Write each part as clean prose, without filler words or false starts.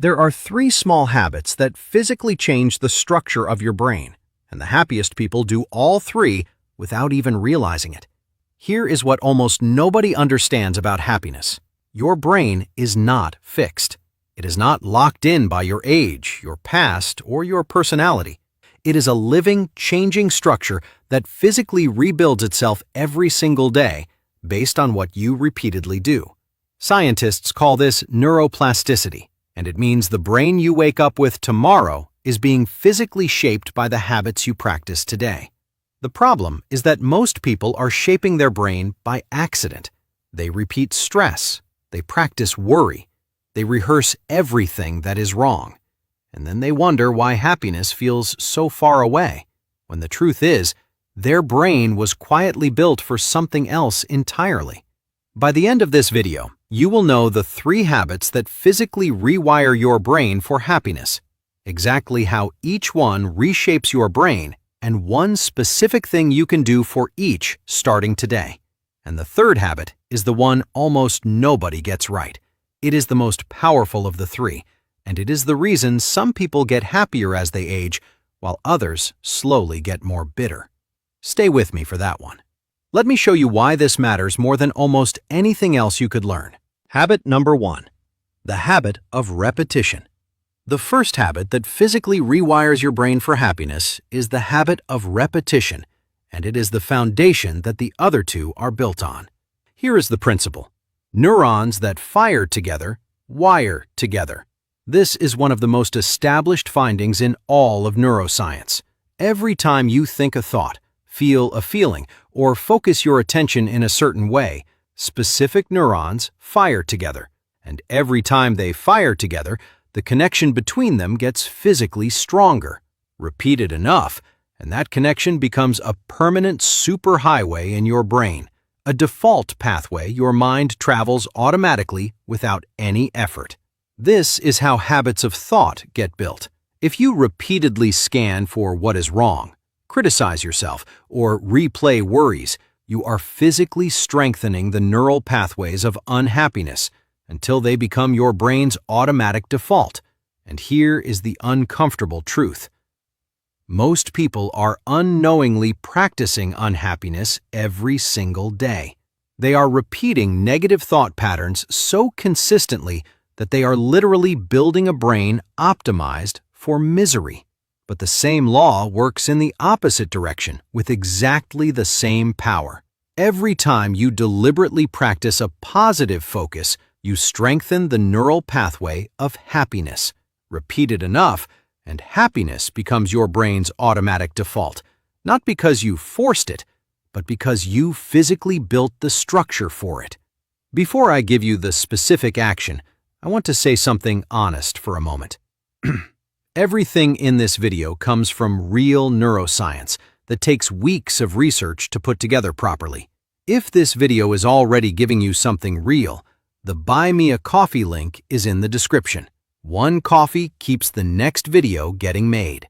There are three small habits that physically change the structure of your brain, and the happiest people do all three without even realizing it. Here is what almost nobody understands about happiness. Your brain is not fixed. It is not locked in by your age, your past, or your personality. It is a living, changing structure that physically rebuilds itself every single day based on what you repeatedly do. Scientists call this neuroplasticity, and it means the brain you wake up with tomorrow is being physically shaped by the habits you practice today. The problem is that most people are shaping their brain by accident. They repeat stress, they practice worry, they rehearse everything that is wrong, and then they wonder why happiness feels so far away, when the truth is, their brain was quietly built for something else entirely. By the end of this video, you will know the three habits that physically rewire your brain for happiness, exactly how each one reshapes your brain, and one specific thing you can do for each starting today. And the third habit is the one almost nobody gets right. It is the most powerful of the three, and it is the reason some people get happier as they age, while others slowly get more bitter. Stay with me for that one. Let me show you why this matters more than almost anything else you could learn. Habit number 1. The habit of repetition. The first habit that physically rewires your brain for happiness is the habit of repetition, and it is the foundation that the other two are built on. Here is the principle. Neurons that fire together wire together. This is one of the most established findings in all of neuroscience. Every time you think a thought, feel a feeling, or focus your attention in a certain way, specific neurons fire together, and every time they fire together, the connection between them gets physically stronger. Repeat it enough, and that connection becomes a permanent superhighway in your brain, a default pathway your mind travels automatically without any effort. This is how habits of thought get built. If you repeatedly scan for what is wrong, criticize yourself, or replay worries, you are physically strengthening the neural pathways of unhappiness until they become your brain's automatic default. And here is the uncomfortable truth. Most people are unknowingly practicing unhappiness every single day. They are repeating negative thought patterns so consistently that they are literally building a brain optimized for misery. But the same law works in the opposite direction with exactly the same power. Every time you deliberately practice a positive focus, you strengthen the neural pathway of happiness. Repeat it enough, and happiness becomes your brain's automatic default, not because you forced it, but because you physically built the structure for it. Before I give you the specific action, I want to say something honest for a moment. Everything in this video comes from real neuroscience that takes weeks of research to put together properly. If this video is already giving you something real, the Buy Me a Coffee link is in the description. One coffee keeps the next video getting made.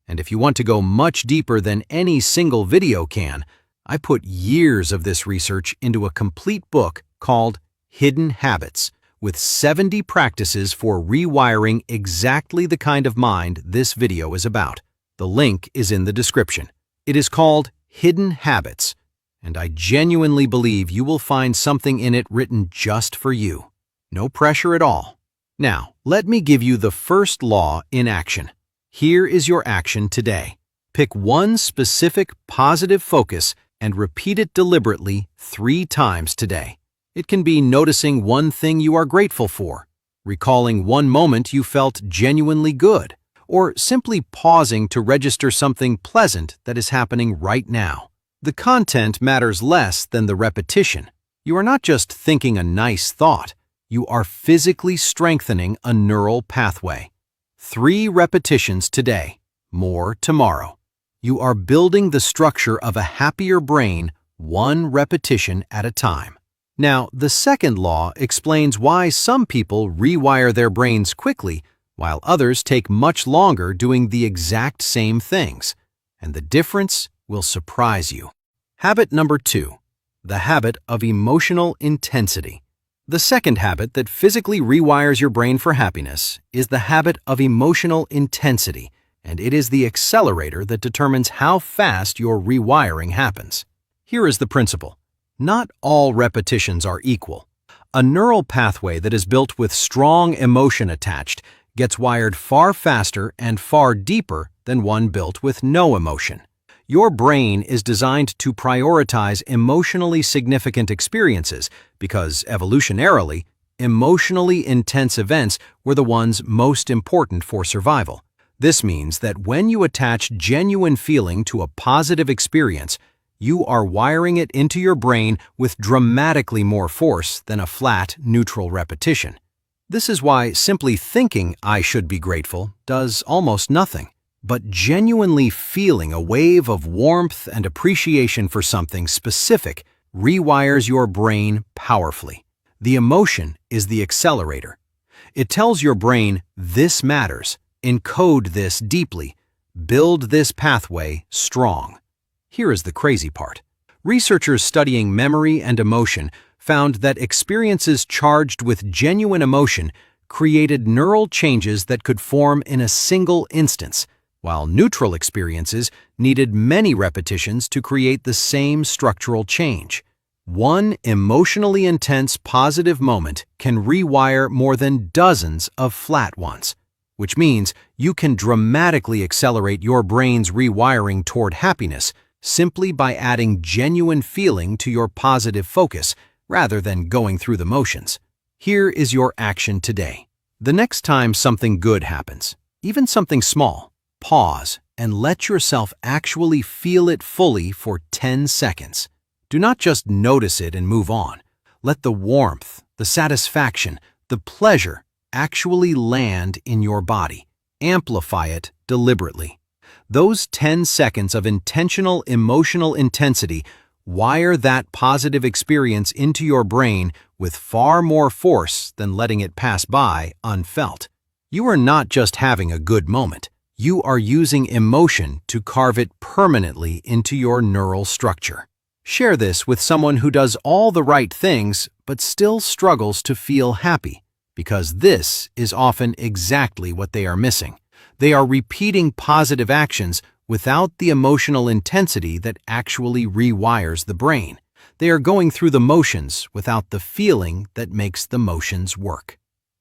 And if you want to go much deeper than any single video can, I put years of this research into a complete book called Hidden Habits, with 70 practices for rewiring exactly the kind of mind this video is about. The link is in the description. It is called Hidden Habits, and I genuinely believe you will find something in it written just for you. No pressure at all. Now, let me give you the first law in action. Here is your action today. Pick one specific positive focus and repeat it deliberately 3 times today. It can be noticing one thing you are grateful for, recalling one moment you felt genuinely good, or simply pausing to register something pleasant that is happening right now. The content matters less than the repetition. You are not just thinking a nice thought, you are physically strengthening a neural pathway. 3 repetitions today, more tomorrow. You are building the structure of a happier brain 1 repetition at a time. Now, the second law explains why some people rewire their brains quickly, while others take much longer doing the exact same things. And the difference will surprise you. Habit number 2. The habit of emotional intensity. The second habit that physically rewires your brain for happiness is the habit of emotional intensity, and it is the accelerator that determines how fast your rewiring happens. Here is the principle. Not all repetitions are equal. A neural pathway that is built with strong emotion attached gets wired far faster and far deeper than one built with no emotion. Your brain is designed to prioritize emotionally significant experiences because, evolutionarily, emotionally intense events were the ones most important for survival. This means that when you attach genuine feeling to a positive experience, you are wiring it into your brain with dramatically more force than a flat, neutral repetition. This is why simply thinking "I should be grateful" does almost nothing. But genuinely feeling a wave of warmth and appreciation for something specific rewires your brain powerfully. The emotion is the accelerator. It tells your brain, "This matters, encode this deeply, build this pathway strong." Here is the crazy part. Researchers studying memory and emotion found that experiences charged with genuine emotion created neural changes that could form in a single instance, while neutral experiences needed many repetitions to create the same structural change. One emotionally intense positive moment can rewire more than dozens of flat ones, which means you can dramatically accelerate your brain's rewiring toward happiness simply by adding genuine feeling to your positive focus rather than going through the motions. Here is your action today. The next time something good happens, even something small, pause and let yourself actually feel it fully for 10 seconds. Do not just notice it and move on. Let the warmth, the satisfaction, the pleasure actually land in your body. Amplify it deliberately. Those 10 seconds of intentional emotional intensity wire that positive experience into your brain with far more force than letting it pass by unfelt. You are not just having a good moment. You are using emotion to carve it permanently into your neural structure. Share this with someone who does all the right things but still struggles to feel happy, because this is often exactly what they are missing. They are repeating positive actions without the emotional intensity that actually rewires the brain. They are going through the motions without the feeling that makes the motions work.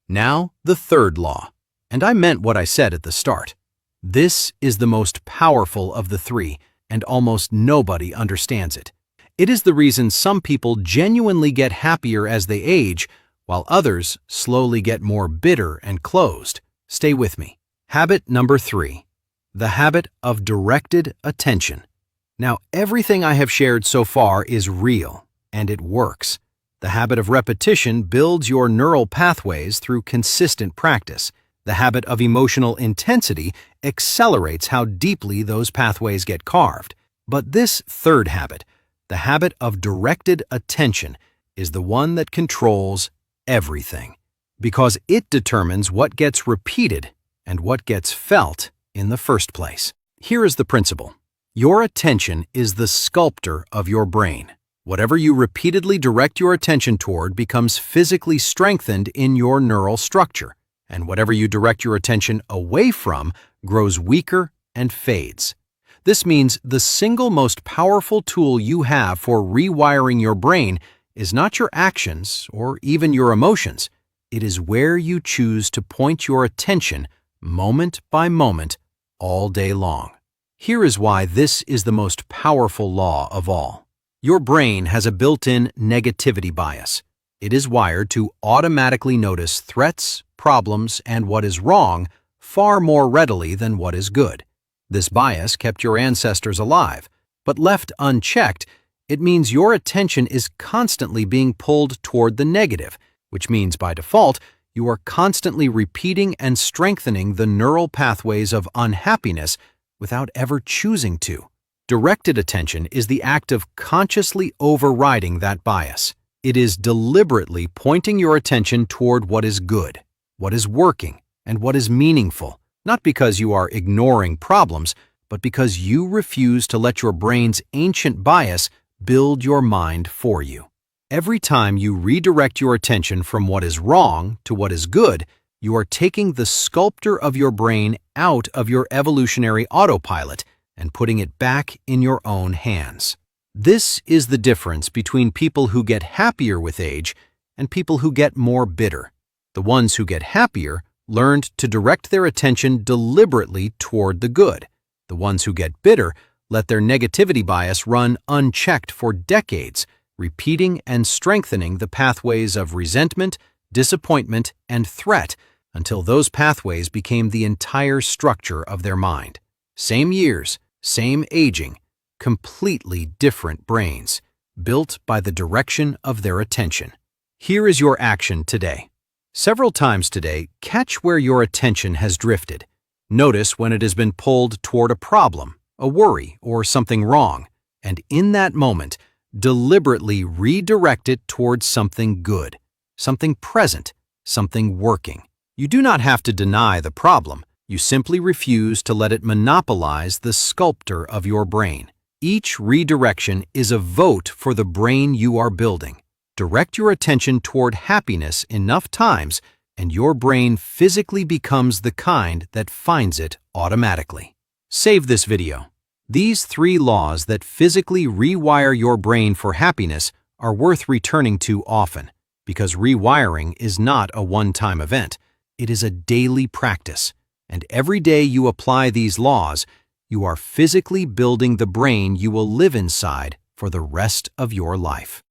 Now, the third law. And I meant what I said at the start. This is the most powerful of the three, and almost nobody understands it. It is the reason some people genuinely get happier as they age, while others slowly get more bitter and closed. Stay with me. Habit number 3. The habit of directed attention. Now, everything I have shared so far is real, and it works. The habit of repetition builds your neural pathways through consistent practice. The habit of emotional intensity accelerates how deeply those pathways get carved. But this third habit, the habit of directed attention, is the one that controls everything, because it determines what gets repeated and what gets felt in the first place. Here is the principle. Your attention is the sculptor of your brain. Whatever you repeatedly direct your attention toward becomes physically strengthened in your neural structure, and whatever you direct your attention away from grows weaker and fades. This means the single most powerful tool you have for rewiring your brain is not your actions or even your emotions. It is where you choose to point your attention moment by moment, all day long. Here is why this is the most powerful law of all. Your brain has a built-in negativity bias. It is wired to automatically notice threats, problems, and what is wrong far more readily than what is good. This bias kept your ancestors alive, but left unchecked, it means your attention is constantly being pulled toward the negative, which means by default, you are constantly repeating and strengthening the neural pathways of unhappiness without ever choosing to. Directed attention is the act of consciously overriding that bias. It is deliberately pointing your attention toward what is good, what is working, and what is meaningful, not because you are ignoring problems, but because you refuse to let your brain's ancient bias build your mind for you. Every time you redirect your attention from what is wrong to what is good, you are taking the sculptor of your brain out of your evolutionary autopilot and putting it back in your own hands. This is the difference between people who get happier with age and people who get more bitter. The ones who get happier learned to direct their attention deliberately toward the good. The ones who get bitter let their negativity bias run unchecked for decades, repeating and strengthening the pathways of resentment, disappointment, and threat until those pathways became the entire structure of their mind. Same years, same aging, completely different brains, built by the direction of their attention. Here is your action today. Several times today, catch where your attention has drifted. Notice when it has been pulled toward a problem, a worry, or something wrong, and in that moment, deliberately redirect it towards something good, something present, something working. You do not have to deny the problem. You simply refuse to let it monopolize the sculptor of your brain. Each redirection is a vote for the brain you are building. Direct your attention toward happiness enough times, and your brain physically becomes the kind that finds it automatically. Save this video. These 3 laws that physically rewire your brain for happiness are worth returning to often, because rewiring is not a one-time event. It is a daily practice, and every day you apply these laws, you are physically building the brain you will live inside for the rest of your life.